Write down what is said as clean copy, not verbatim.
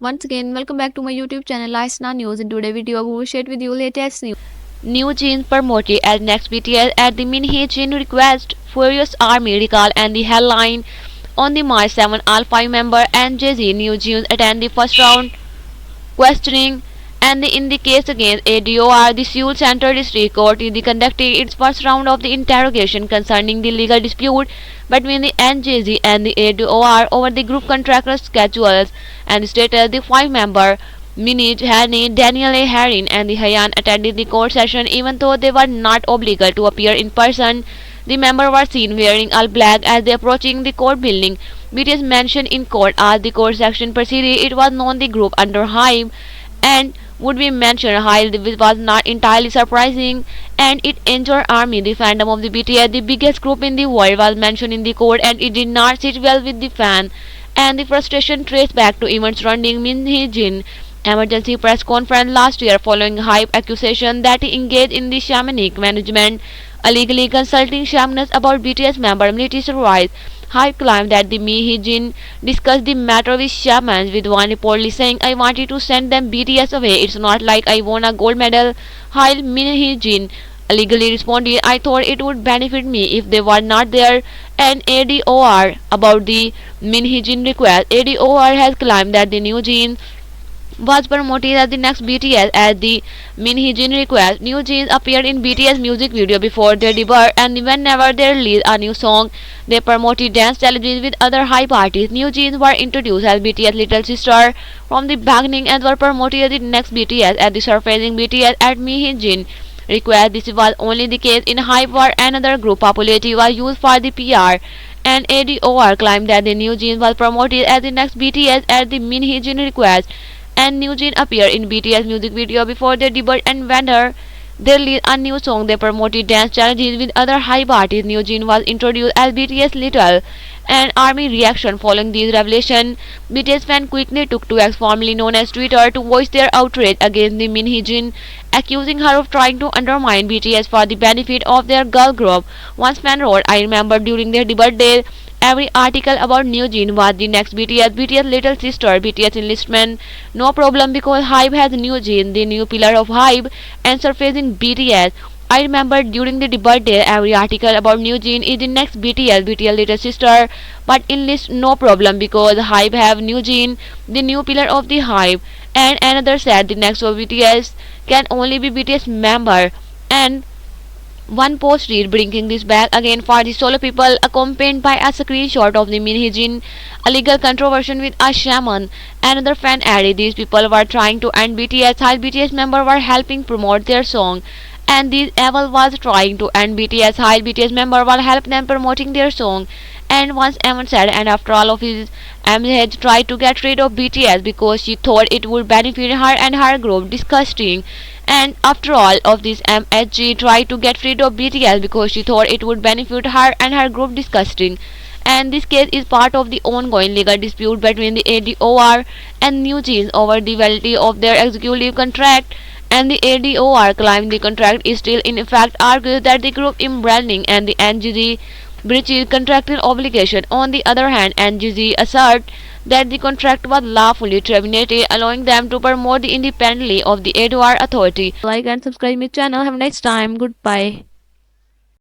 Once again, welcome back to my YouTube channel Aisna News. In today's video, we will share with you latest news. New Jeans promoted as next BTS at the Minhee Jin request. Furious Army recall and the headline on the March 7 All 5 member and Jay-Z New Jeans attend the first round questioning and in the case against ADOR, the Seoul Central District Court is conducting its first round of the interrogation concerning the legal dispute between the NJZ and the ADOR over the group contractor schedules and stated the five-member Minhee, Hani, Daniel A. Harin and the Hayan attended the court session even though they were not obligated to appear in person. The members were seen wearing all black as they approaching the court building. BTS mentioned in court as the court section proceeded. It was known the group under HYBE and would be mentioned while this was not entirely surprising and it injured army. The fandom of the BTS, the biggest group in the world, was mentioned in the court and it did not sit well with the fan and the frustration traced back to events surrounding Minhee Jin emergency press conference last year following HYBE accusation that he engaged in the shamanic management, illegally consulting shamans about BTS member Military Rise. HYBE claimed that the Minhee Jin discussed the matter with shamans, with one reportedly saying, "I wanted to send them BTS away. It's not like I won a gold medal." While Minhee Jin illegally responded, "I thought it would benefit me if they were not there." And ADOR about the Minhee Jin request. ADOR has claimed that the New Jeans was promoted as the next BTS at the Minhee Jin request. New Jeans appeared in BTS music video before their debut and whenever they released a new song, they promoted dance challenges with other HYBE artists. New Jeans were introduced as BTS little sister from the beginning and were promoted as the next BTS at the surfacing BTS at Minhee Jin request. This was only the case in HYBE where another group popularity was used for the PR. And ADOR claimed that the New Jeans was promoted as the next BTS at the Minhee Jin request and New Jeans appeared in BTS music video before their debut and whenever they released a new song they promoted dance challenges with other HYBE artists. New Jeans was introduced as BTS Little and army reaction following these revelations. BTS fans quickly took to X, formerly known as Twitter, to voice their outrage against the Minhee Jin, accusing her of trying to undermine BTS for the benefit of their girl group. One fan wrote, "I remember during their debut day, every article about New Jeans was the next BTS, BTS little sister, BTS enlistment. No problem because HYBE has New Jeans, the new pillar of HYBE, and surfacing BTS. I remember during the debut day, every article about New Jeans is the next BTS, BTS little sister, but enlist no problem because HYBE have New Jeans, the new pillar of the HYBE." And another said the next of BTS can only be BTS member. And one post read, "Bringing this back again for the solo people," accompanied by a screenshot of the Minhee Jin illegal controversy with a shaman. Another fan added, "These people were trying to end BTS while BTS members were helping promote their song. And this Eval was trying to end BTS while BTS members were helping them promoting their song." And once Evan said, "And after all of his had tried to get rid of BTS because she thought it would benefit her and her group. Disgusting." And after all of this, MHG tried to get rid of BTS because she thought it would benefit her and her group. Disgusting. And this case is part of the ongoing legal dispute between the ADOR and New Jeans over the validity of their executive contract. And the ADOR claims the contract is still in effect, argues that the group branding and the NGZ breaches contractual obligation. On the other hand, NGZ assert that the contract was lawfully terminated, allowing them to promote independently of the ADOR authority. Like and subscribe my channel. Have a nice time. Goodbye.